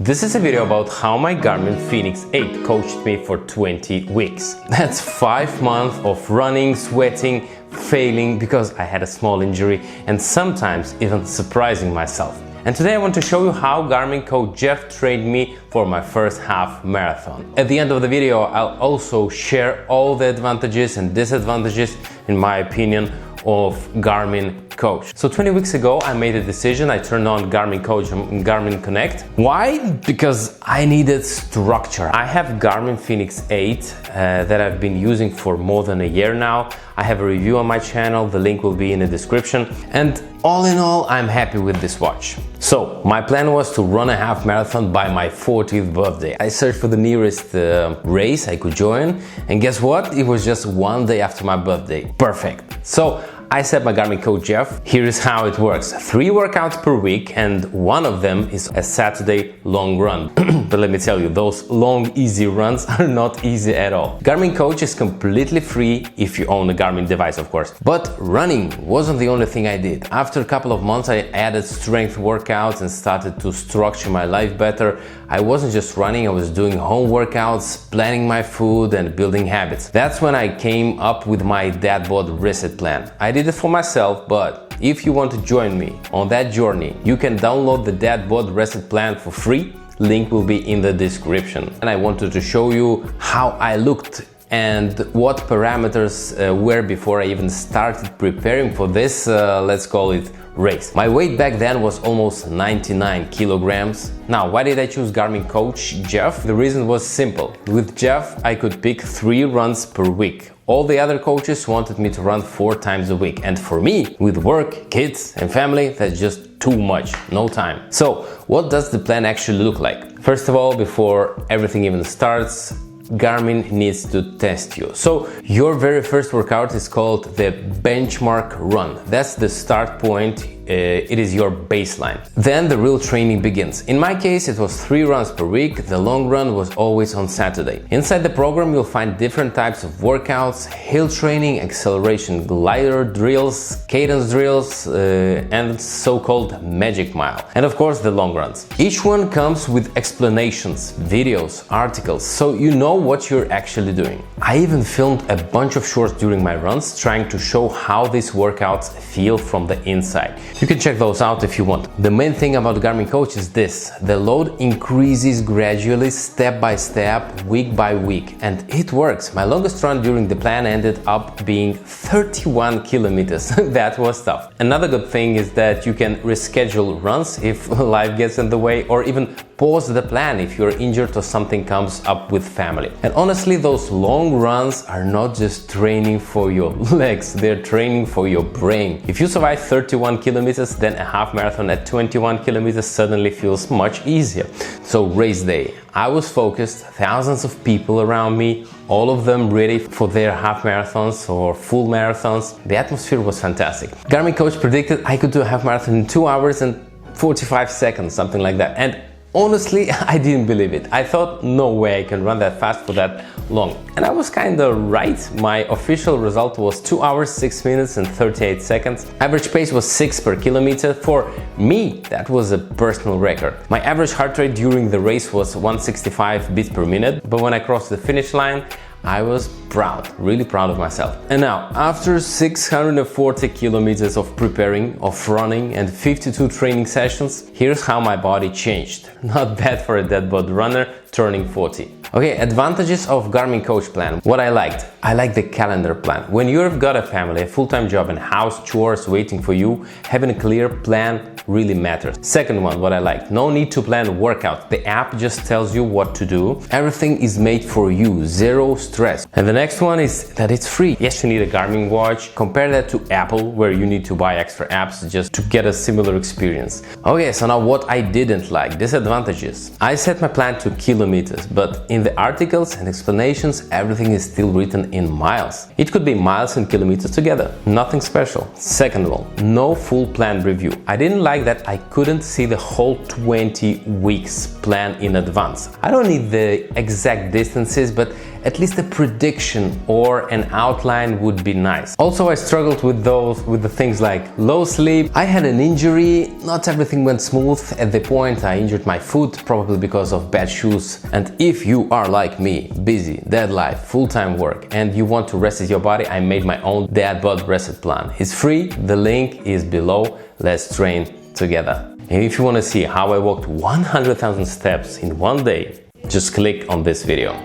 This is a video about how my Garmin FENIX 8 coached me for 20 weeks. That's 5 months of running, sweating, failing because I had a small injury and sometimes even surprising myself. And today I want to show you how Garmin coach Jeff trained me for my first half marathon. At the end of the video, I'll also share all the advantages and disadvantages, in my opinion, of Garmin Coach. So 20 weeks ago, I made a decision. I turned on Garmin Coach and Garmin Connect. Why? Because I needed structure. I have Garmin FENIX 8 that I've been using for more than a year now. I have a review on my channel. The link will be in the description. And all in all, I'm happy with this watch. So my plan was to run a half marathon by my 40th birthday. I searched for the nearest race I could join, and guess what? It was just one day after my birthday. Perfect. So I set my Garmin coach Jeff. Here is how it works. 3 workouts per week, and one of them is a Saturday long run. But let me tell you, those long, easy runs are not easy at all. Garmin Coach is completely free if you own a Garmin device, of course. But running wasn't the only thing I did. After a couple of months, I added strength workouts and started to structure my life better. I wasn't just running, I was doing home workouts, planning my food and building habits. That's when I came up with my dad bod reset plan. I did it for myself, but if you want to join me on that journey, you can download the dad bod reset plan for free. Link will be in the description. And I wanted to show you how I looked and what parameters were before I even started preparing for this, let's call it, race. My weight back then was almost 99 kilograms. Now, why did I choose Garmin coach Jeff? The reason was simple. With Jeff, I could pick 3 runs per week. All the other coaches wanted me to run 4 times a week. And for me, with work, kids and family, that's just too much, no time. So what does the plan actually look like? First of all, before everything even starts, Garmin needs to test you. So your very first workout is called the benchmark run. That's the start point. It is your baseline. Then the real training begins. In my case, it was 3 runs per week. The long run was always on Saturday. Inside the program, you'll find different types of workouts: hill training, acceleration glider drills, cadence drills, and so-called magic mile. And of course, the long runs. Each one comes with explanations, videos, articles, so you know what you're actually doing. I even filmed a bunch of shorts during my runs, trying to show how these workouts feel from the inside. You can check those out if you want. The main thing about Garmin Coach is this: the load increases gradually, step by step, week by week, and it works. My longest run during the plan ended up being 31 kilometers. That was tough. Another good thing is that you can reschedule runs if life gets in the way, or even pause the plan if you're injured or something comes up with family. And honestly, those long runs are not just training for your legs, they're training for your brain. If you survive 31 kilometers, then a half marathon at 21 kilometers suddenly feels much easier. So race day, I was focused, thousands of people around me, all of them ready for their half marathons or full marathons. The atmosphere was fantastic. Garmin Coach predicted I could do a half marathon in 2 hours and 45 seconds, something like that. And honestly, I didn't believe it. I thought, no way I can run that fast for that long. And I was kinda right. My official result was 2 hours, 6 minutes and 38 seconds. Average pace was 6 per kilometer. For me, that was a personal record. My average heart rate during the race was 165 beats per minute. But when I crossed the finish line, I was proud, really proud of myself. And now, after 640 kilometers of preparing, of running and 52 training sessions, here's how my body changed. Not bad for a dead bod runner turning 40. Okay, advantages of Garmin Coach plan. What I liked the calendar plan. When you've got a family, a full-time job and house chores waiting for you, having a clear plan really matters. Second one, what I liked, no need to plan workout. The app just tells you what to do. Everything is made for you, zero stress. And the next one is that it's free. Yes, you need a Garmin watch. Compare that to Apple, where you need to buy extra apps just to get a similar experience. Okay, so now what I didn't like, disadvantages. I set my plan to kilometers, but in the articles and explanations, everything is still written in miles. It could be miles and kilometers together, nothing special. Second of all, no full plan review. I didn't like that I couldn't see the whole 20 weeks plan in advance. I don't need the exact distances, but at least a prediction or an outline would be nice. Also, I struggled with the things like low sleep. I had an injury, not everything went smooth. At the point I injured my foot, probably because of bad shoes. And if you are like me, busy, dead life, full-time work, and you want to reset your body, I made my own Dad Bod Reset Plan. It's free, the link is below. Let's train together. And if you want to see how I walked 100,000 steps in one day, just click on this video.